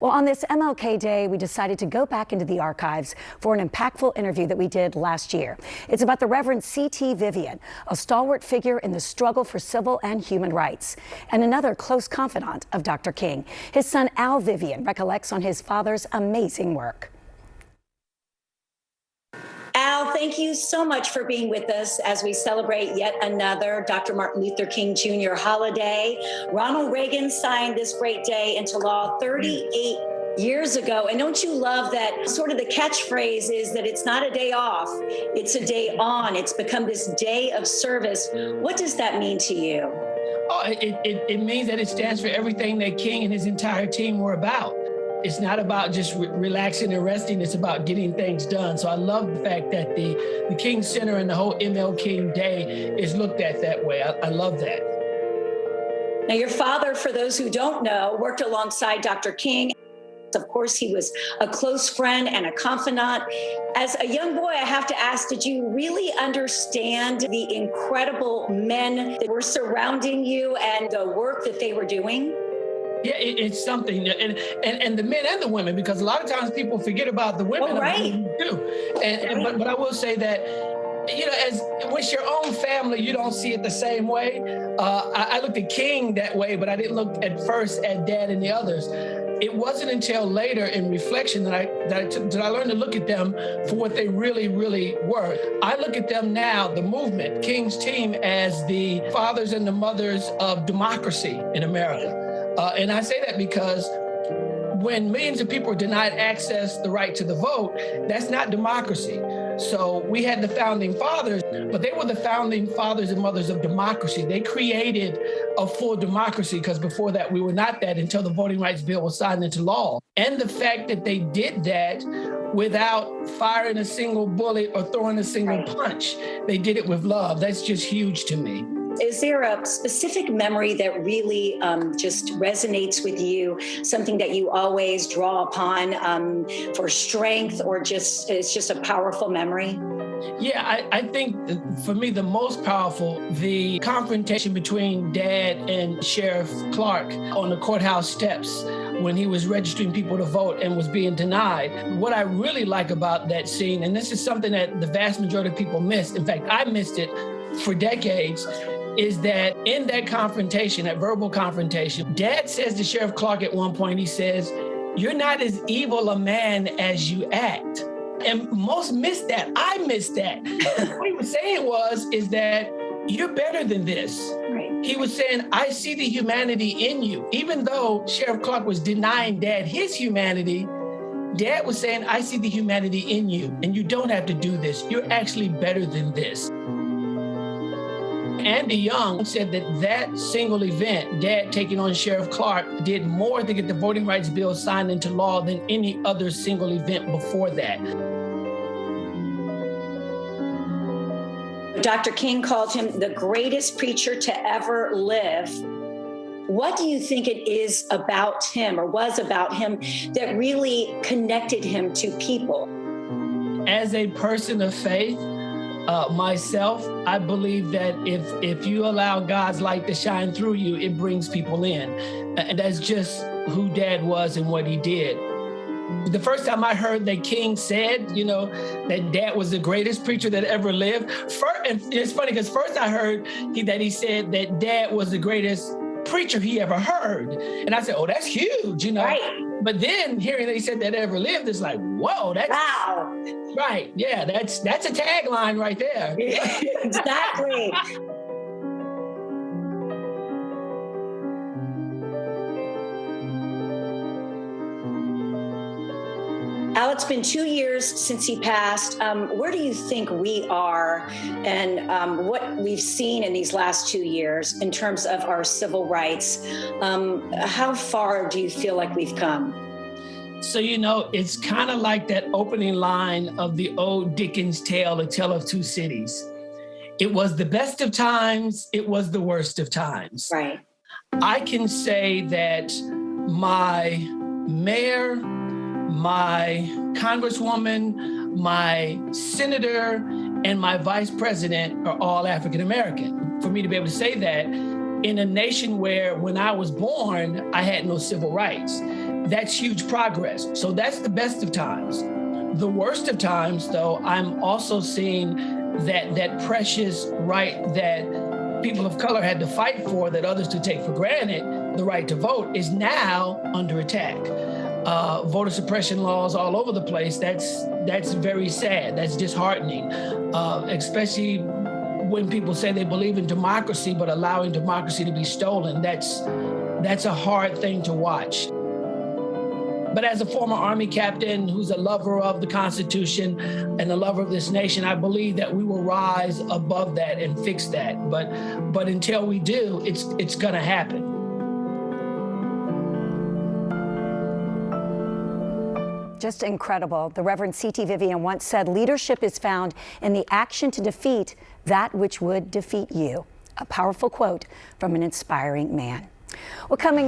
Well, on this MLK Day, we decided to go back into the archives for an impactful interview that we did last year. It's about the Reverend C.T. Vivian, a stalwart figure in the struggle for civil and human rights, and another close confidant of Dr. King. His son, Al Vivian, recollects on his father's amazing work. Al, thank you so much for being with us as we celebrate yet another Dr. Martin Luther King Jr. holiday. Ronald Reagan signed this great day into law 38 years ago. And don't you love that sort of the catchphrase is that it's not a day off, it's a day on. It's become this day of service. What does that mean to you? Oh, it means that it stands for everything that King and his entire team were about. It's not about just relaxing and resting. It's about getting things done. So I love the fact that the King Center and the whole MLK Day is looked at that way. I love that. Now, your father, for those who don't know, worked alongside Dr. King. Of course, he was a close friend and a confidant. As a young boy, I have to ask, did you really understand the incredible men that were surrounding you and the work that they were doing? Yeah, it's something, and the men and the women, because a lot of times people forget about the women. Oh, right. Too. But I will say that, you know, as with your own family, you don't see it the same way. I looked at King that way, but I didn't look at first at Dad and the others. It wasn't until later in reflection that I learned to look at them for what they really, really were. I look at them now, the movement, King's team, as the fathers and the mothers of democracy in America. And I say that because when millions of people are denied access, the right to the vote, that's not democracy. So we had the founding fathers, but they were the founding fathers and mothers of democracy. They created a full democracy because before that, we were not that until the Voting Rights Bill was signed into law. And the fact that they did that without firing a single bullet or throwing a single punch, they did it with love. That's just huge to me. Is there a specific memory that really just resonates with you, something that you always draw upon for strength, or just it's just a powerful memory? Yeah, I think for me, the most powerful, the confrontation between Dad and Sheriff Clark on the courthouse steps when he was registering people to vote and was being denied. What I really like about that scene, and this is something that the vast majority of people missed, in fact, I missed it for decades, is that in that confrontation, that verbal confrontation, Dad says to Sheriff Clark at one point, he says, "You're not as evil a man as you act." And most missed that. I missed that. What he was saying is that you're better than this. Right. He was saying, I see the humanity in you. Even though Sheriff Clark was denying Dad his humanity, Dad was saying, I see the humanity in you, and you don't have to do this. You're actually better than this. Andy Young said that single event, Dad taking on Sheriff Clark, did more to get the Voting Rights Bill signed into law than any other single event before that. Dr. King called him the greatest preacher to ever live. What do you think it is about him, or was about him, that really connected him to people? As a person of faith, myself, I believe that if you allow God's light to shine through you, it brings people in. And that's just who Dad was and what he did. The first time I heard that King said, you know, that Dad was the greatest preacher that ever lived, and it's funny because first I heard that he said that Dad was the greatest preacher he ever heard. And I said, oh, that's huge, you know. Right. But then hearing that he said that ever lived, it's like, whoa, that's wow. Right. Yeah, that's a tagline right there. Exactly. Al, it's been 2 years since he passed. Where do you think we are, and what we've seen in these last 2 years in terms of our civil rights? How far do you feel like we've come? So, you know, it's kind of like that opening line of the old Dickens tale, A Tale of Two Cities. It was the best of times, it was the worst of times. Right. I can say that my mayor, my congresswoman, my senator, and my vice president are all African American. For me to be able to say that in a nation where when I was born, I had no civil rights. that's huge progress. So that's the best of times. The worst of times, though, I'm also seeing that precious right that people of color had to fight for, that others to take for granted, the right to vote, is now under attack. Voter suppression laws all over the place. That's very sad. That's disheartening, especially when people say they believe in democracy, but allowing democracy to be stolen. That's a hard thing to watch. But as a former Army captain who's a lover of the Constitution and a lover of this nation, I believe that we will rise above that and fix that. But until we do, it's going to happen. Just incredible. The Reverend C.T. Vivian once said, "Leadership is found in the action to defeat that which would defeat you." A powerful quote from an inspiring man. Well, coming up.